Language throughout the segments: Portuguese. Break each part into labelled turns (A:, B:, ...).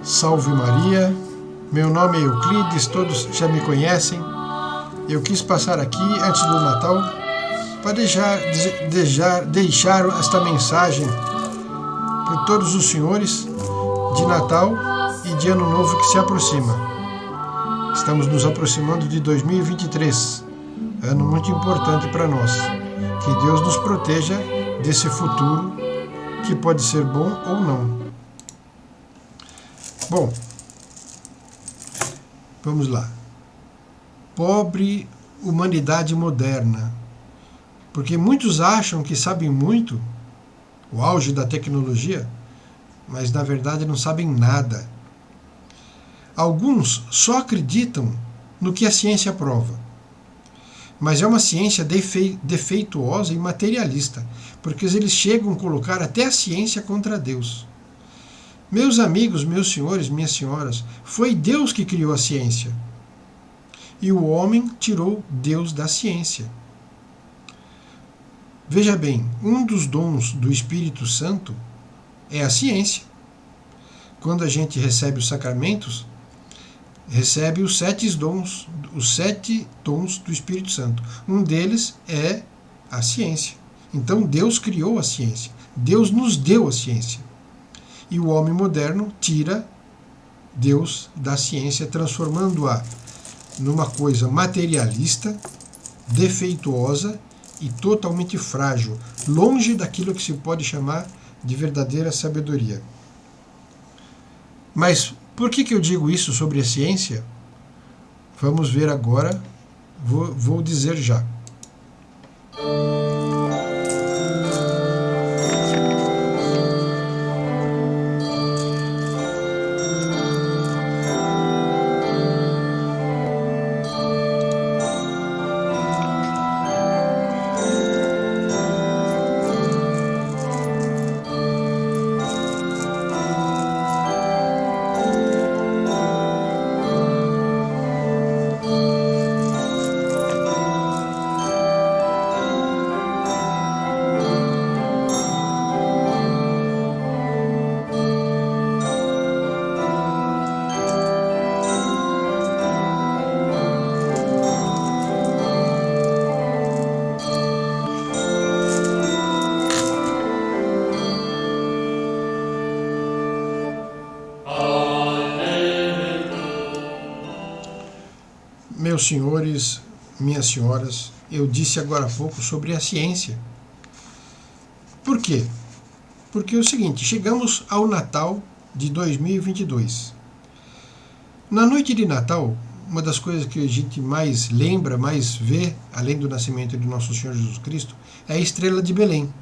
A: Salve Maria, meu nome é Euclides, todos já me conhecem. Eu quis passar aqui antes do Natal para deixar esta mensagem para todos os senhores de Natal e de Ano Novo que se aproxima. Estamos nos aproximando de 2023, ano muito importante para nós. Que Deus nos proteja desse futuro que pode ser bom ou não. Bom, vamos lá. Pobre humanidade moderna. Porque muitos acham que sabem muito, o auge da tecnologia, mas na verdade não sabem nada. Alguns só acreditam no que a ciência prova. Mas é uma ciência defeituosa e materialista, porque eles chegam a colocar até a ciência contra Deus. Meus amigos, meus senhores, minhas senhoras, foi Deus que criou a ciência. E o homem tirou Deus da ciência. Veja bem, um dos dons do Espírito Santo é a ciência. Quando a gente recebe os sacramentos, recebe os 7 dons do Espírito Santo. Um deles é a ciência. Então Deus criou a ciência. Deus nos deu a ciência. E o homem moderno tira Deus da ciência, transformando-a numa coisa materialista, defeituosa e totalmente frágil, longe daquilo que se pode chamar de verdadeira sabedoria. Mas por que eu digo isso sobre a ciência? Vamos ver agora, vou dizer já. Meus senhores, minhas senhoras, eu disse agora há pouco sobre a ciência. Por quê? Porque é o seguinte, chegamos ao Natal de 2022. Na noite de Natal, uma das coisas que a gente mais lembra, mais vê, além do nascimento de Nosso Senhor Jesus Cristo, é a estrela de Belém,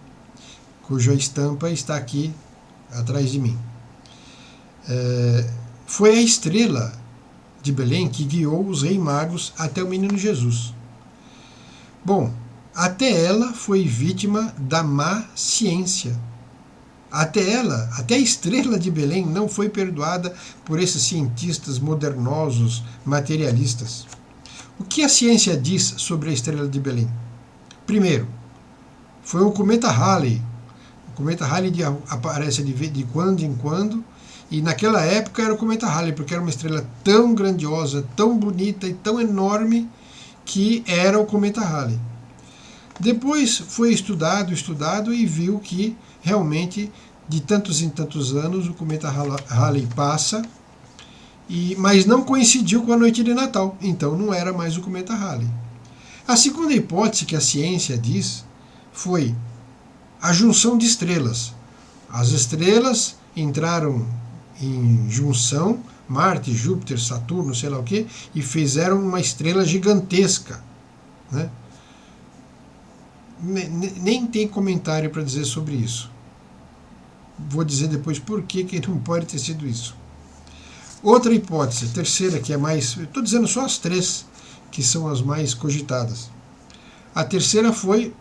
A: cuja estampa está aqui atrás de mim. Foi a estrela de Belém que guiou os reis magos até o menino Jesus. Bom, até ela foi vítima da má ciência. Até a estrela de Belém não foi perdoada por esses cientistas modernosos, materialistas. O que a ciência diz sobre a estrela de Belém? Primeiro, foi o cometa Halley. O cometa Halley aparece de quando em quando, e naquela época era o cometa Halley, porque era uma estrela tão grandiosa, tão bonita e tão enorme que era o cometa Halley. Depois foi estudado e viu que realmente de tantos em tantos anos o cometa Halley passa, mas não coincidiu com a noite de Natal, então não era mais o cometa Halley. A segunda hipótese que a ciência diz foi a junção de estrelas. As estrelas entraram em junção, Marte, Júpiter, Saturno, sei lá o que, e fizeram uma estrela gigantesca. Né? Nem tem comentário para dizer sobre isso. Vou dizer depois por que não pode ter sido isso. Outra hipótese, terceira, que é mais... Estou dizendo só as 3 que são as mais cogitadas. A terceira foi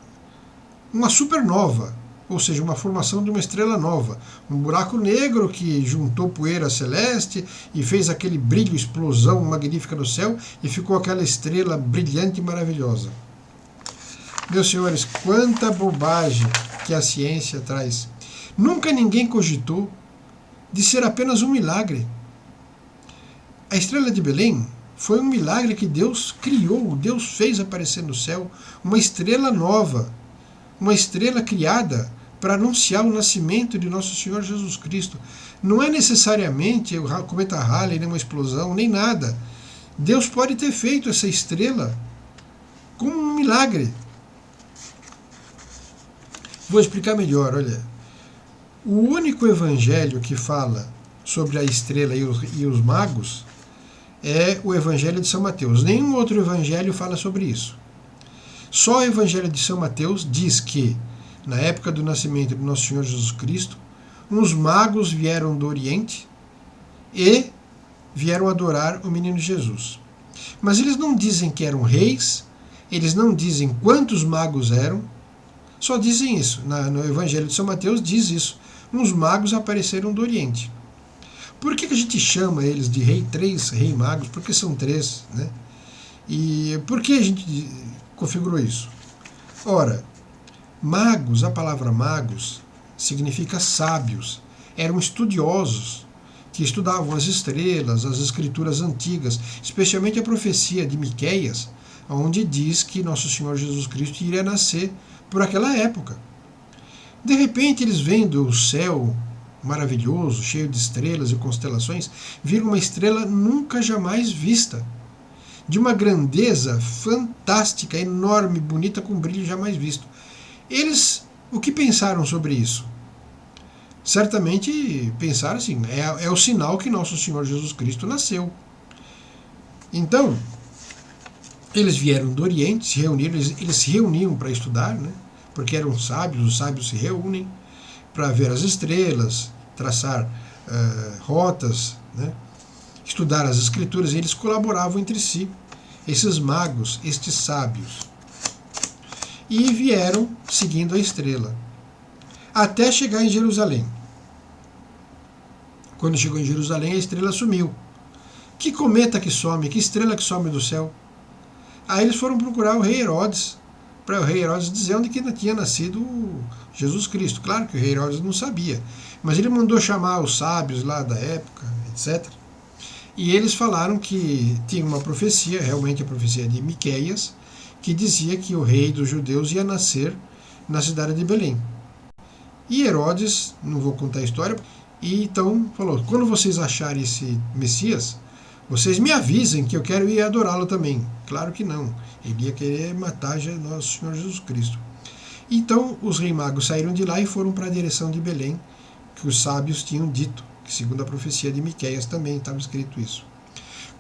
A: uma supernova, ou seja, uma formação de uma estrela nova, um buraco negro que juntou poeira celeste e fez aquele brilho, explosão magnífica no céu e ficou aquela estrela brilhante e maravilhosa. Meus senhores, quanta bobagem que a ciência traz. Nunca ninguém cogitou de ser apenas um milagre. A estrela de Belém foi um milagre que Deus criou, Deus fez aparecer no céu uma estrela nova, uma estrela criada para anunciar o nascimento de nosso Senhor Jesus Cristo. Não é necessariamente o cometa Halley, nem uma explosão, nem nada. Deus pode ter feito essa estrela como um milagre. Vou explicar melhor, olha. O único evangelho que fala sobre a estrela e os magos é o evangelho de São Mateus. Nenhum outro evangelho fala sobre isso. Só o evangelho de São Mateus diz que, na época do nascimento de nosso Senhor Jesus Cristo, uns magos vieram do Oriente e vieram adorar o menino Jesus. Mas eles não dizem que eram reis, eles não dizem quantos magos eram, só dizem isso. No Evangelho de São Mateus diz isso. Uns magos apareceram do Oriente. Por que a gente chama eles de três rei magos? Porque são três, né? E por que a gente configurou isso? Ora, magos, a palavra magos significa sábios. Eram estudiosos que estudavam as estrelas, as escrituras antigas, especialmente a profecia de Miqueias, onde diz que nosso Senhor Jesus Cristo iria nascer por aquela época. De repente eles vendo o céu maravilhoso, cheio de estrelas e constelações, viram uma estrela nunca jamais vista, de uma grandeza fantástica, enorme, bonita, com brilho jamais visto. Eles, o que pensaram sobre isso? Certamente pensaram assim, é o sinal que nosso Senhor Jesus Cristo nasceu. Então, eles vieram do Oriente, se reuniram, eles se reuniam para estudar, né? Porque eram sábios, os sábios se reúnem para ver as estrelas, traçar rotas, né? Estudar as escrituras, e eles colaboravam entre si, esses magos, estes sábios. E vieram seguindo a estrela, até chegar em Jerusalém. Quando chegou em Jerusalém, a estrela sumiu. Que cometa que some, que estrela que some do céu? Aí eles foram procurar o rei Herodes, para o rei Herodes dizer onde que tinha nascido Jesus Cristo. Claro que o rei Herodes não sabia, mas ele mandou chamar os sábios lá da época, etc. E eles falaram que tinha uma profecia, realmente a profecia de Miqueias, que dizia que o rei dos judeus ia nascer na cidade de Belém. E Herodes, não vou contar a história, e então falou, quando vocês acharem esse Messias, vocês me avisem que eu quero ir adorá-lo também. Claro que não, ele ia querer matar nosso Senhor Jesus Cristo. Então os reis magos saíram de lá e foram para a direção de Belém, que os sábios tinham dito, que segundo a profecia de Miqueias também estava escrito isso.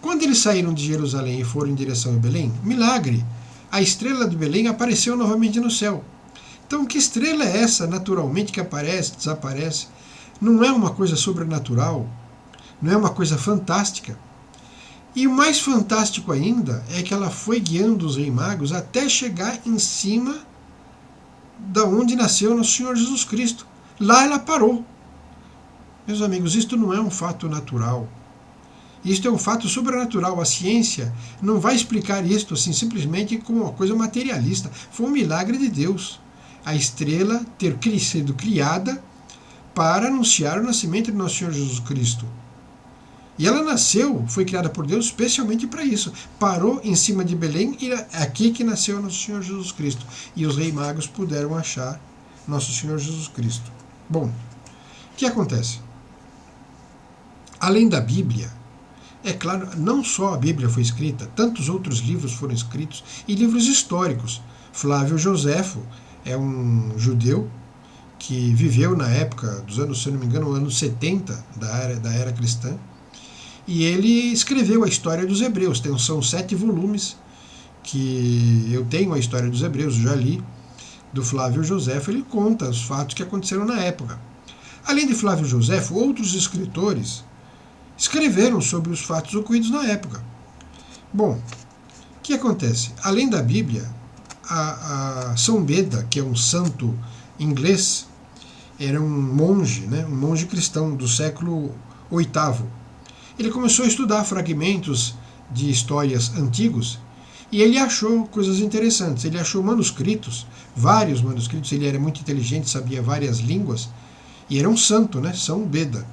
A: Quando eles saíram de Jerusalém e foram em direção a Belém, milagre, a estrela de Belém apareceu novamente no céu. Então que estrela é essa naturalmente que aparece, desaparece? Não é uma coisa sobrenatural? Não é uma coisa fantástica? E o mais fantástico ainda é que ela foi guiando os reis magos até chegar em cima da onde nasceu nosso Senhor Jesus Cristo. Lá ela parou. Meus amigos, isto não é um fato natural. Isto é um fato sobrenatural. A ciência não vai explicar isto assim simplesmente como uma coisa materialista. Foi um milagre de Deus. A estrela ter sido criada para anunciar o nascimento de nosso Senhor Jesus Cristo. E ela nasceu, foi criada por Deus especialmente para isso. Parou em cima de Belém e é aqui que nasceu nosso Senhor Jesus Cristo. E os reis magos puderam achar nosso Senhor Jesus Cristo. Bom, o que acontece? Além da Bíblia, é claro, não só a Bíblia foi escrita, tantos outros livros foram escritos, e livros históricos. Flávio Joséfo é um judeu que viveu na época dos anos, se não me engano, anos 70 da era cristã, e ele escreveu a história dos hebreus. São 7 volumes que eu tenho a história dos hebreus, já li, do Flávio Joséfo. Ele conta os fatos que aconteceram na época. Além de Flávio Joséfo, outros escritores escreveram sobre os fatos ocorridos na época. Bom, o que acontece? Além da Bíblia, a São Beda, que é um santo inglês, era um monge, né, um monge cristão do século VIII. Ele começou a estudar fragmentos de histórias antigos e ele achou coisas interessantes. Ele achou manuscritos, vários manuscritos. Ele era muito inteligente, sabia várias línguas e era um santo, né, São Beda.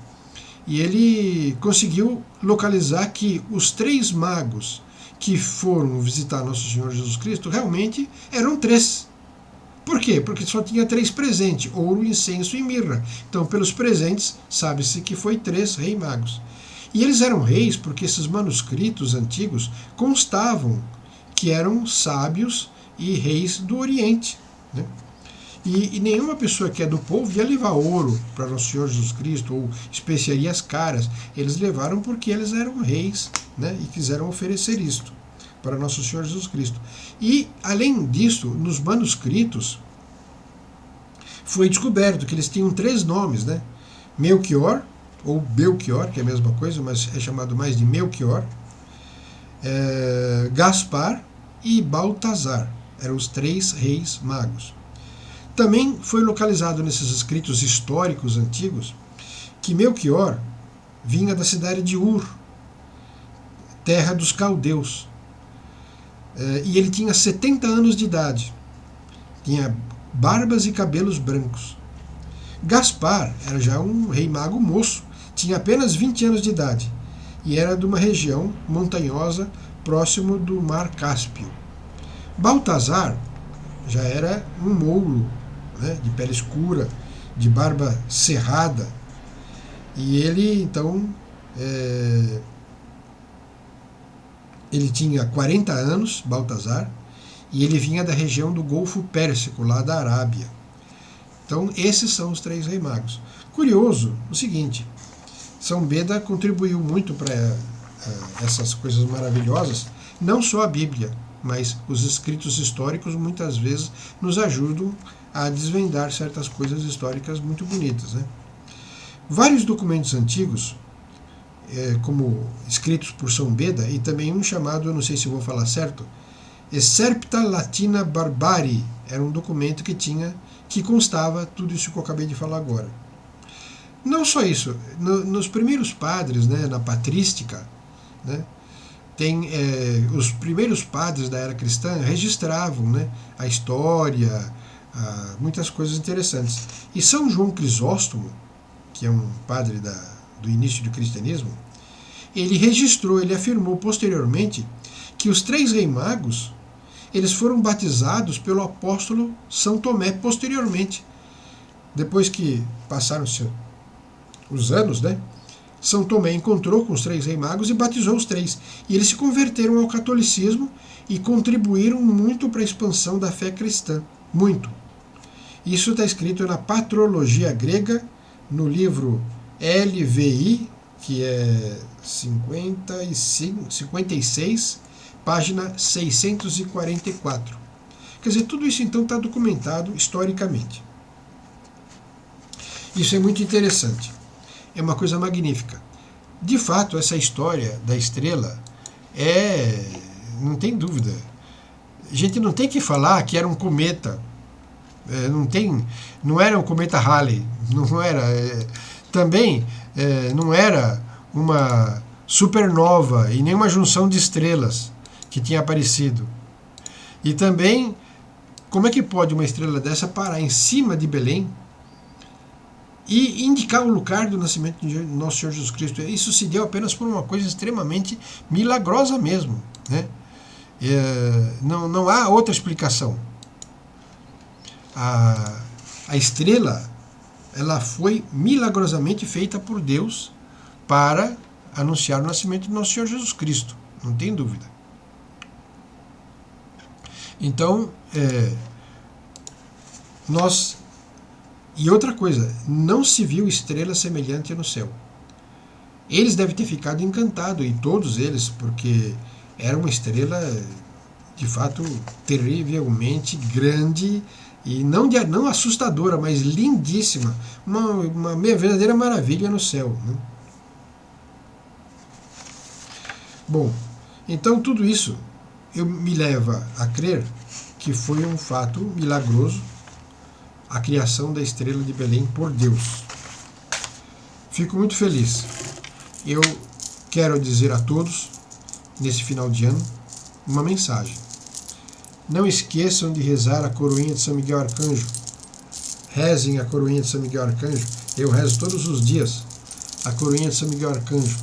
A: E ele conseguiu localizar que os 3 magos que foram visitar Nosso Senhor Jesus Cristo realmente eram 3. Por quê? Porque só tinha 3 presentes: ouro, incenso e mirra. Então, pelos presentes, sabe-se que foi 3 reis magos. E eles eram reis porque esses manuscritos antigos constavam que eram sábios e reis do Oriente, né? E nenhuma pessoa que é do povo ia levar ouro para Nosso Senhor Jesus Cristo ou especiarias caras. Eles levaram porque eles eram reis, né, e quiseram oferecer isto para Nosso Senhor Jesus Cristo. E, além disso, nos manuscritos foi descoberto que eles tinham 3 nomes, né? Melchior, ou Belchior, que é a mesma coisa, mas é chamado mais de Melchior, Gaspar e Baltazar. Eram os 3 reis magos. Também foi localizado nesses escritos históricos antigos que Melchior vinha da cidade de Ur, terra dos caldeus. E ele tinha 70 anos de idade. Tinha barbas e cabelos brancos. Gaspar era já um rei mago moço, tinha apenas 20 anos de idade e era de uma região montanhosa próximo do Mar Cáspio. Baltazar já era um mouro, né, de pele escura, de barba cerrada, e ele então ele tinha 40 anos, Baltazar, e ele vinha da região do Golfo Pérsico, lá da Arábia. Então esses são os 3 reis magos. Curioso o seguinte: São Beda contribuiu muito para essas coisas maravilhosas, não só a Bíblia, mas os escritos históricos muitas vezes nos ajudam a desvendar certas coisas históricas muito bonitas, né? Vários documentos antigos, como escritos por São Beda, e também um chamado, eu não sei se vou falar certo, Excerpta Latina Barbari, era um documento que constava tudo isso que eu acabei de falar agora. Não só isso, nos primeiros padres, né, na patrística, né, tem os primeiros padres da era cristã registravam, né, a história, muitas coisas interessantes. E São João Crisóstomo, que é um padre do início do cristianismo, ele afirmou posteriormente que os 3 reis magos eles foram batizados pelo apóstolo São Tomé posteriormente. Depois que passaram-se os anos, né, São Tomé encontrou com os 3 reis magos e batizou os 3. E eles se converteram ao catolicismo e contribuíram muito para a expansão da fé cristã. Muito. Isso está escrito na Patrologia Grega, no livro LVI, que é 56, página 644. Quer dizer, tudo isso então está documentado historicamente. Isso é muito interessante. É uma coisa magnífica. De fato, essa história da estrela não tem dúvida. A gente não tem que falar que era um cometa. Não era um cometa Halley. Não era. Também não era uma supernova e nem uma junção de estrelas que tinha aparecido. E também, como é que pode uma estrela dessa parar em cima de Belém e indicar o lugar do nascimento de Nosso Senhor Jesus Cristo? Isso se deu apenas por uma coisa extremamente milagrosa mesmo, né? Não há outra explicação. A estrela, ela foi milagrosamente feita por Deus para anunciar o nascimento de Nosso Senhor Jesus Cristo, não tem dúvida. Então, e outra coisa, não se viu estrela semelhante no céu. Eles devem ter ficado encantados, e todos eles, porque era uma estrela, de fato, terrivelmente grande, e não assustadora, mas lindíssima, uma verdadeira maravilha no céu, né? Bom, então tudo isso me leva a crer que foi um fato milagroso a criação da estrela de Belém por Deus. Fico muito feliz. Eu quero dizer a todos, nesse final de ano, uma mensagem. Não esqueçam de rezar a coroinha de São Miguel Arcanjo. Rezem a coroinha de São Miguel Arcanjo. Eu rezo todos os dias. a coroinha de São Miguel Arcanjo.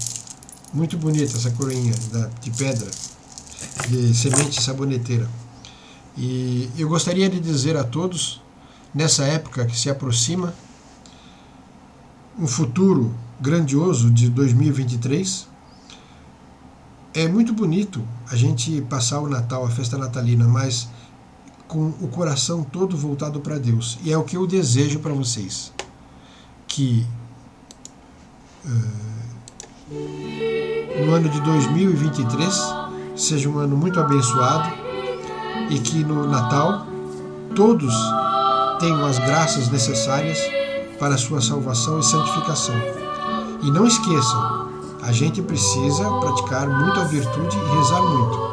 A: Muito bonita essa coroinha de pedra, de semente saboneteira. E eu gostaria de dizer a todos, nessa época que se aproxima, um futuro grandioso de 2023, é muito bonito a gente passar o Natal, a festa natalina, mas com o coração todo voltado para Deus. E é o que eu desejo para vocês, que no ano de 2023 seja um ano muito abençoado e que no Natal todos tenham as graças necessárias para a sua salvação e santificação. E não esqueçam, a gente precisa praticar muito a virtude e rezar muito.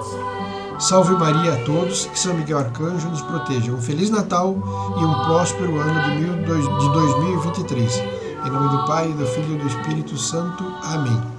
A: Salve Maria a todos, que São Miguel Arcanjo nos proteja. Um Feliz Natal e um próspero ano de 2023. Em nome do Pai, do Filho e do Espírito Santo. Amém.